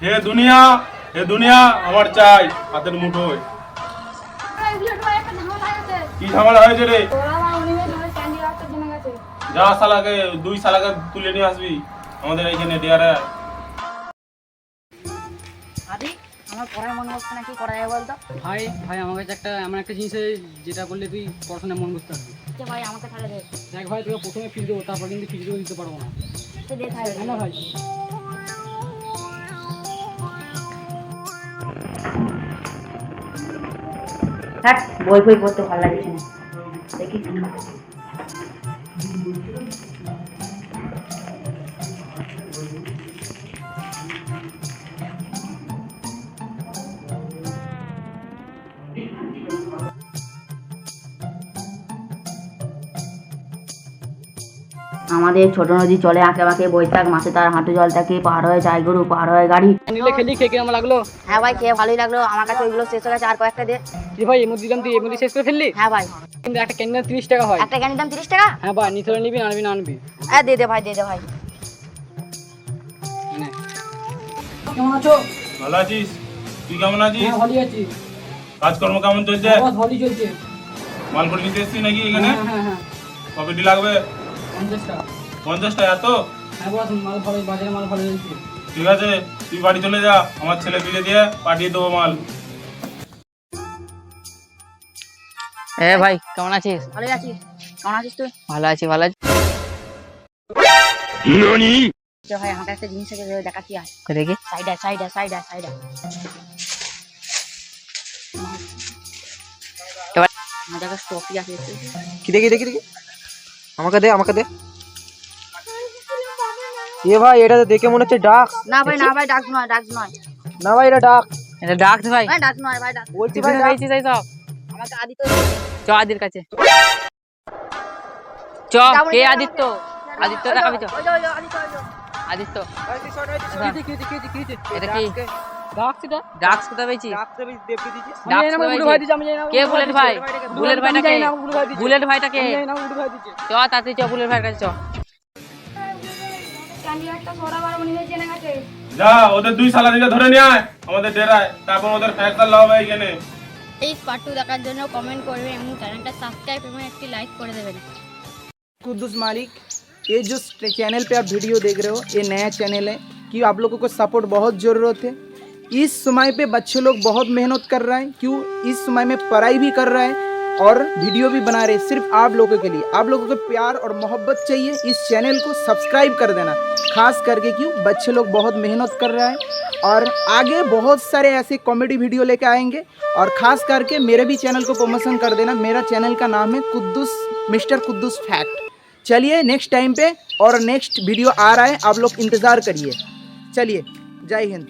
হে দুনিয়া আমার চাই হাতের মুঠোয়। কি ঝামেলা হয়েছে রে? যা শালাকে 2 শালাকে তুলে নিয়ে আসবি আমাদের এইখানে ডিয়ারে। আদি আমার পড়ায় মন বসছে না, কি করা যায় বলতো? ভাই ভাই আমার কাছে এমন একটা জিনিস আছে যেটা করলে তুই পড়াশোনায় মন বসতে পারবি। ভাই আমাকে তাহলে দে। দেখ ভাই, তোকে প্রথমে ফিস দেবো, তারপর কিন্তু ফিস দিতে পারবো না। তো দে ভাই। না ভাই, থাক, বই বই পড়তে ভালো লাগছে না, দেখি। আমাদের ছোট নদী চলে আঁকে বাঁকে, বৈশাখ মাসে তার হাঁটু জল থাকে, পার হয়ে যায় গরু, পার হয়ে গাড়ি। নিলে খেলি খেয়ে কেমন লাগলো? হ্যাঁ ভাই, খেয়ে ভালোই লাগলো। আমার কাছে ওইগুলো শেষ হয়ে গেছে, আর কয়েকটা দে। কি ভাই, এমনি দিলাম, তুই এমনি শেষ করে ফেললি? হ্যাঁ ভাই। কিন্তু একটা ক্যান্ডিডেট 30 টাকা হয়। একটা ক্যান্ডির দাম 30 টাকা? হ্যাঁ ভাই, নিতে হলে নিবি, না আনবি না আনবি। হ্যাঁ দে দে ভাই, দে দে ভাই। কেমন আছো? ভালো আছিস? তুই কেমন আছিস? হ্যাঁ ভালোই আছি। কাজকর্ম কেমন চলছে? বস ভালোই চলছে। মাল করে নিতে এসছিস নাকি এখানে? হ্যাঁ হ্যাঁ, কপিটি লাগবে? 50 টাকা। 50 টাকা এত? হ্যাঁ বস, মাল ভালো, বাজারে মাল ভালো চলছে। ঠিক আছে, তুই বাড়ি চলে যা, আমার ছেলে পিলে দিয়ে পাঠিয়ে দেবো মাল। এ ভাই, কেমন আছিস? ভালোই আছিস? কেমন আছিস তুই? ভালো আছি, ভালো আছি। তো ভাই আমার একটা জিনিস আছে, দেখাচ্ছি। আর দেখি। সাইডা সাইডা সাইডা সাইডা এবার আমার কাছে টপি আছে। কি দেখি দেখি দেখি, আমাকে দে আমাকে দে। এ ভাই, এটা তো দেখে মনে হচ্ছে ডাক। না ভাই, না ভাই, ডাক নয়, ডাক নয়। না ভাই, এটা ডাক। এটা ডাক ভাই। ভাই ডাক নয়, ভাই ডাক। বলছি তুই ভাই, কোথায় ডাক। পেয়েছিস এই সব? আমাকে আদিত্য। চ আদির কাছে চ। কে আদিত্য? আদিত্য দেখাবি চ। ওই যে আদিত্য, ওই যে। আদিত্য, কি হয়েছে? এটা কি ডাক সেটা? ডাক কোথায় পেয়েছিস? ডাক দেবে দেবকে দিয়েছিস। ডাক আমি কোথায় বুড়ো ভাই পেয়েছিস? দিছে, আমি জানি না। কে বুলেট ভাই? বুলেট ভাইটা কে? বুলেট ভাইটা কে? আমি জানি না, বুড়ো ভাই দিছে। চ তাড়াতাড়ি চ, বুলেট ভাইয়ের কাছে চ। ক্যান্ডিডেটটা সরা বার মনে হয়েছে না কাছে। যা ওদের 2 শালাকে ধরে নিয়ে আয় আমাদের ডেরায়, তারপর ওদের ফেসলা হবে এখানে। এই পার্ট 2 দেখার জন্য কমেন্ট করবেন এবং চ্যানেলটা সাবস্ক্রাইব এবং একটি লাইক করে দেবেন। कुद्दूस मालिक, ये जो चैनल पे आप वीडियो देख रहे हो, ये नया चैनल है कि आप लोगों को सपोर्ट बहुत ज़रूरत है। इस समय पे बच्चे लोग बहुत मेहनत कर रहे हैं, क्यों इस समय में पढ़ाई भी कर रहे हैं और वीडियो भी बना रहे हैं, सिर्फ आप लोगों के लिए। आप लोगों को प्यार और मोहब्बत चाहिए, इस चैनल को सब्सक्राइब कर देना, खास करके क्यों बच्चे लोग बहुत मेहनत कर रहे हैं और आगे बहुत सारे ऐसे कॉमेडी वीडियो लेके आएंगे। और ख़ास करके मेरे भी चैनल को प्रमोशन कर देना। मेरा चैनल का नाम है कुद्दूस, मिस्टर कुद्दूस फैक्ट। चलिए नेक्स्ट टाइम पे और नेक्स्ट वीडियो आ रहा है, आप लोग इंतज़ार करिए। चलिए, जय हिंद।